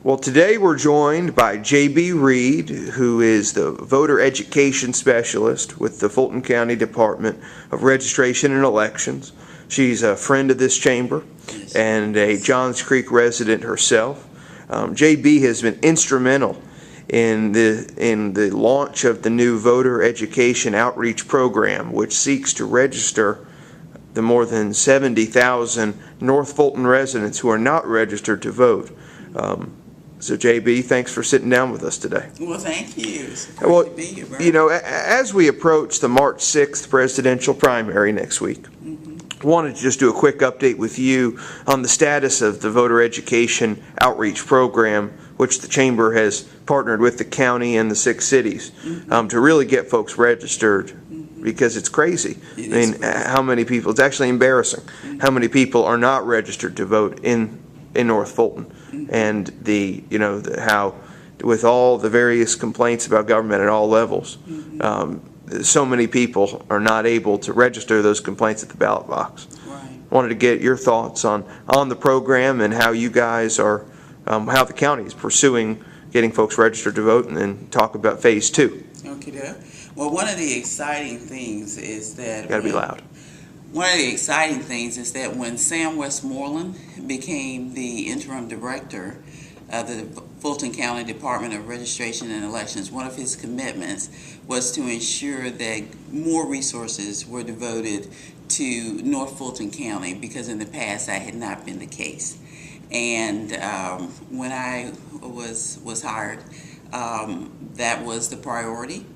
Well, today we're joined by J.B. Reed, who is the voter education specialist with the Fulton County Department of Registration and Elections. She's a friend of this chamber and a Johns Creek resident herself. J.B. has been instrumental in the launch of the new voter education outreach program, which seeks to register the more than 70,000 North Fulton residents who are not registered to vote. So, JB, thanks for sitting down with us today. Well, thank you. It's great well, to be here, Bert. you know, as we approach the March 6th presidential primary next week, I wanted to just do a quick update with you on the status of the voter education outreach program, which the Chamber has partnered with the county and the 6 cities to really get folks registered, because it's crazy. How many people, it's actually embarrassing how many people are not registered to vote in North Fulton. And how with all the various complaints about government at all levels, so many people are not able to register those complaints at the ballot box. Right. Wanted to get your thoughts on the program and how you guys are, how the county is pursuing getting folks registered to vote, and then talk about phase 2. Okay. Well, one of the exciting things is that Got to be loud. One of the exciting things is that when Sam Westmoreland became the interim director of the Fulton County Department of Registration and Elections, one of his commitments was to ensure that more resources were devoted to North Fulton County, because in the past that had not been the case. And when I was hired, that was the priority.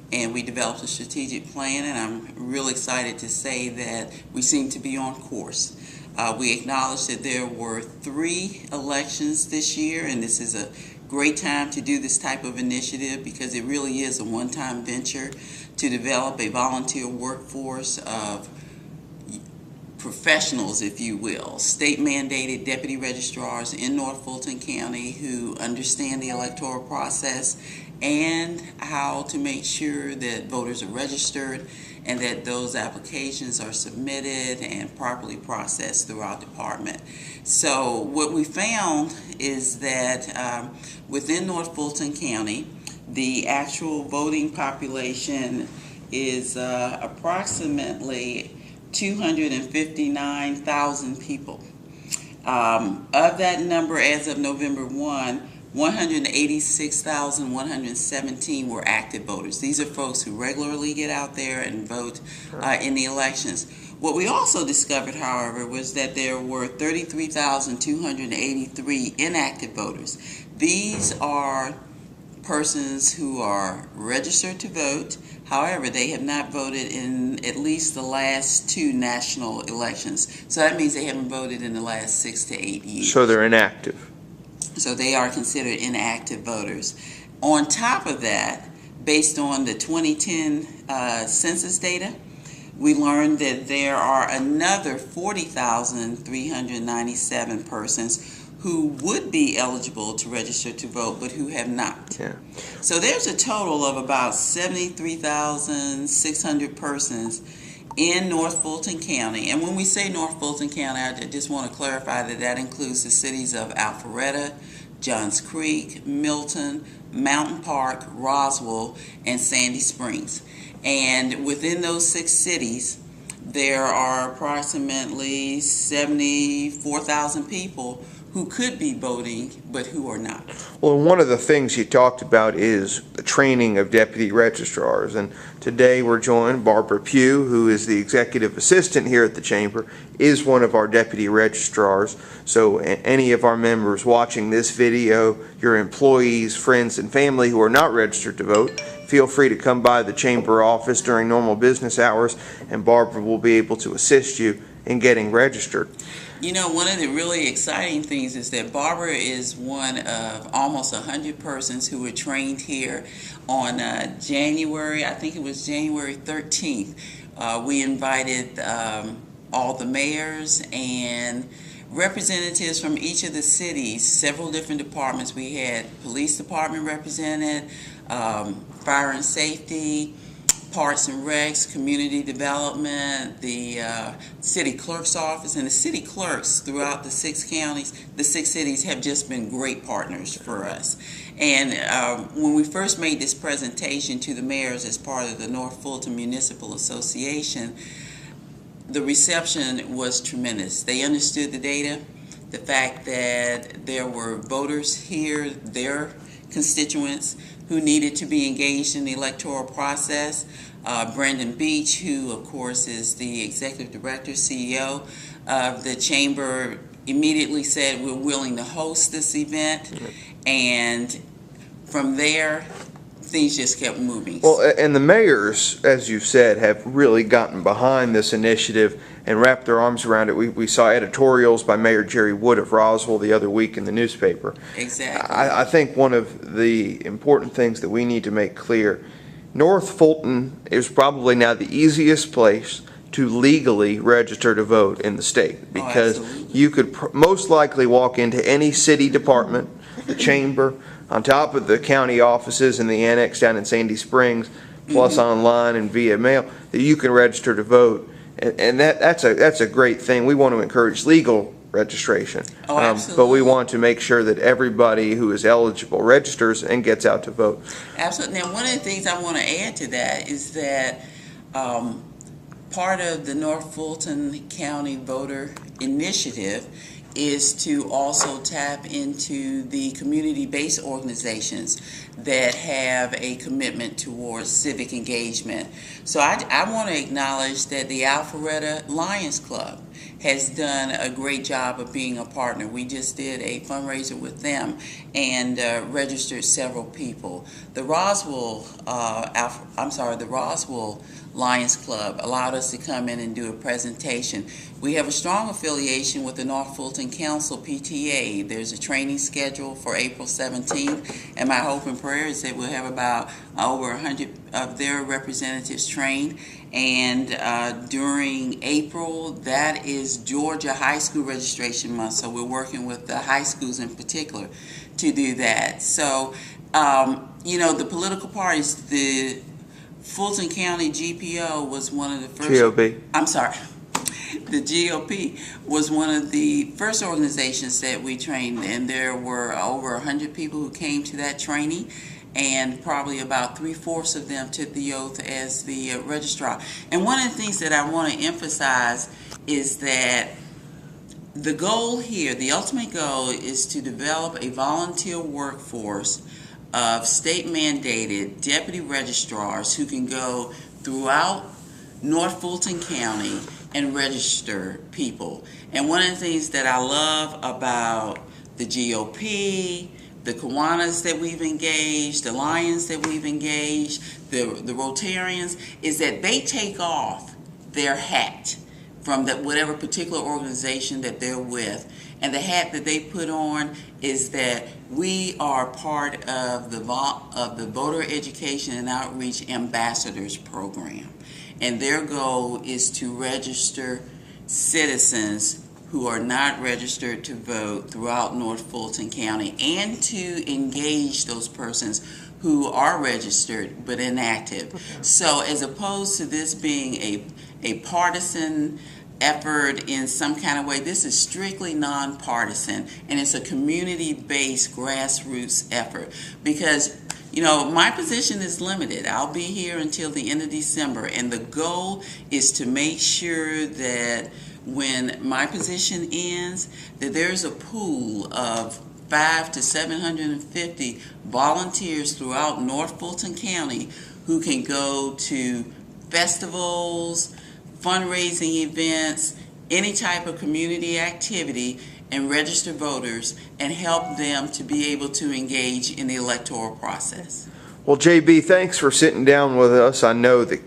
And we developed a strategic plan, and I'm real excited to say that we seem to be on course. We acknowledge that there were 3 elections this year, and this is a great time to do this type of initiative, because it really is a one-time venture to develop a volunteer workforce of professionals, if you will, state-mandated deputy registrars in North Fulton County who understand the electoral process and how to make sure that voters are registered and that those applications are submitted and properly processed through our department. So what we found is that within North Fulton County, the actual voting population is approximately 259,000 people. Of that number, as of November 1, 186,117 were active voters. These are folks who regularly get out there and vote in the elections. What we also discovered, however, was that there were 33,283 inactive voters. These are persons who are registered to vote. However, they have not voted in at least the last 2 national elections. So that means they haven't voted in the last 6 to 8 years. So they're inactive. So they are considered inactive voters. On top of that, based on the 2010 census data, we learned that there are another 40,397 persons who would be eligible to register to vote but who have not. Yeah. So there's a total of about 73,600 persons in North Fulton County. And when we say North Fulton County, I just want to clarify that that includes the cities of Alpharetta, Johns Creek, Milton, Mountain Park, Roswell, and Sandy Springs. And within those 6 cities, there are approximately 74,000 people who could be voting but who are not. Well, one of the things you talked about is the training of deputy registrars, and today we're joined, Barbara Pugh, who is the executive assistant here at the Chamber, is one of our deputy registrars. So any of our members watching this video, your employees, friends, and family who are not registered to vote, feel free to come by the Chamber office during normal business hours, and Barbara will be able to assist you in getting registered. You know, one of the really exciting things is that Barbara is one of almost 100 persons who were trained here on January 13th. We invited all the mayors and representatives from each of the cities, several different departments. We had police department represented, fire and safety, Parks and Recs, Community Development, the City Clerk's Office, and the city clerks throughout the 6 counties, the 6 cities have just been great partners for us. And when we first made this presentation to the mayors as part of the North Fulton Municipal Association, the reception was tremendous. They understood the data, the fact that there were voters here, their constituents, who needed to be engaged in the electoral process. Brandon Beach, who of course is the executive director, CEO of the chamber, immediately said we're willing to host this event. And from there, things just kept moving. Well, and the mayors, as you've said, have really gotten behind this initiative and wrapped their arms around it. We saw editorials by Mayor Jerry Wood of Roswell the other week in the newspaper. Exactly. I think one of the important things that we need to make clear, North Fulton is probably now the easiest place to legally register to vote in the state, because you could most likely walk into any city department, the chamber, on top of the county offices and the annex down in Sandy Springs, plus online and via mail, that you can register to vote. And that's a great thing. We want to encourage legal registration. But we want to make sure that everybody who is eligible registers and gets out to vote. Absolutely. Now, one of the things I want to add to that is that part of the North Fulton County Voter Initiative is to also tap into the community-based organizations that have a commitment towards civic engagement. So I want to acknowledge that the Alpharetta Lions Club has done a great job of being a partner. We just did a fundraiser with them and registered several people. The Roswell Lions Club allowed us to come in and do a presentation. We have a strong affiliation with the North Fulton Council PTA. There's a training schedule for April 17th, and my hope and prayer is that we'll have about over 100 of their representatives trained. And during April, that is Georgia High School Registration Month, so we're working with the high schools in particular to do that. So, the political parties, the Fulton County GPO was one of the first. GOP. I'm sorry. The GOP was one of the first organizations that we trained, and there were over 100 people who came to that training, and probably about 3/4 of them took the oath as the registrar. And one of the things that I want to emphasize is that the goal here, the ultimate goal, is to develop a volunteer workforce of state-mandated deputy registrars who can go throughout North Fulton County and register people. And one of the things that I love about the GOP, the Kiwanis that we've engaged, the Lions that we've engaged, the Rotarians, is that they take off their hat from whatever particular organization that they're with. And the hat that they put on is that we are part of the Voter Education and Outreach Ambassadors Program. And their goal is to register citizens who are not registered to vote throughout North Fulton County, and to engage those persons who are registered but inactive. So as opposed to this being a partisan effort in some kind of way, this is strictly nonpartisan, and it's a community-based grassroots effort. Because my position is limited. I'll be here until the end of December, and the goal is to make sure that when my position ends, that there's a pool of 500 to 750 volunteers throughout North Fulton County who can go to festivals, fundraising events, any type of community activity, and register voters and help them to be able to engage in the electoral process. Well, JB, thanks for sitting down with us. I know the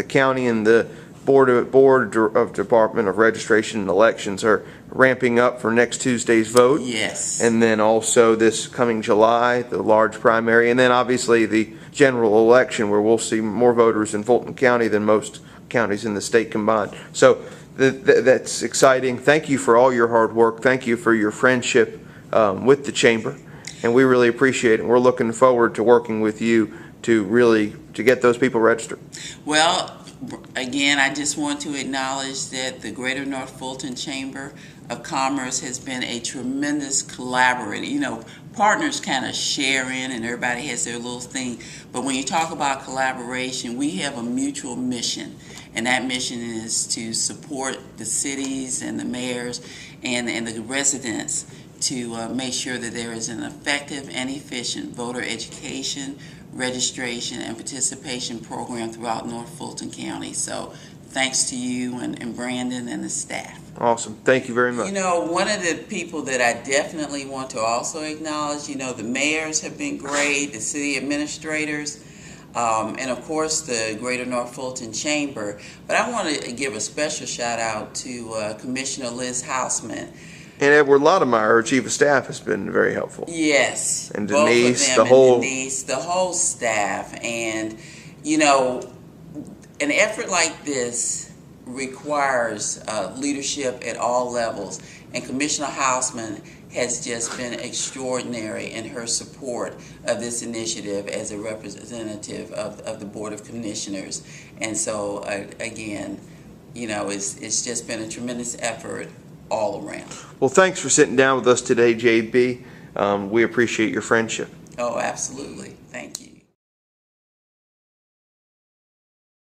county and the Board of Department of Registration and Elections are ramping up for next Tuesday's vote. Yes. And then also this coming July, the large primary, and then obviously the general election, where we'll see more voters in Fulton County than most counties in the state combined. So that's exciting. Thank you for all your hard work. Thank you for your friendship with the chamber, and we really appreciate it. We're looking forward to working with you to get those people registered? Well, again, I just want to acknowledge that the Greater North Fulton Chamber of Commerce has been a tremendous collaborator. You know, partners kind of share in and everybody has their little thing. But when you talk about collaboration, we have a mutual mission. And that mission is to support the cities and the mayors and the residents to make sure that there is an effective and efficient voter education, registration, and participation program throughout North Fulton County. So thanks to you and Brandon and the staff. Awesome. Thank you very much. You know, one of the people that I definitely want to also acknowledge, you know, the mayors have been great, the city administrators, and of course the Greater North Fulton Chamber. But I want to give a special shout out to Commissioner Liz Hausman. And Edward Lodemeyer, our chief of staff, has been very helpful. Yes. And both Denise, of them, the Denise, the whole staff. And, you know, an effort like this requires leadership at all levels. And Commissioner Hausman has just been extraordinary in her support of this initiative as a representative of the Board of Commissioners. And so, again, you know, it's just been a tremendous effort all around. Well, thanks for sitting down with us today, JB. We appreciate your friendship. Oh, absolutely. Thank you.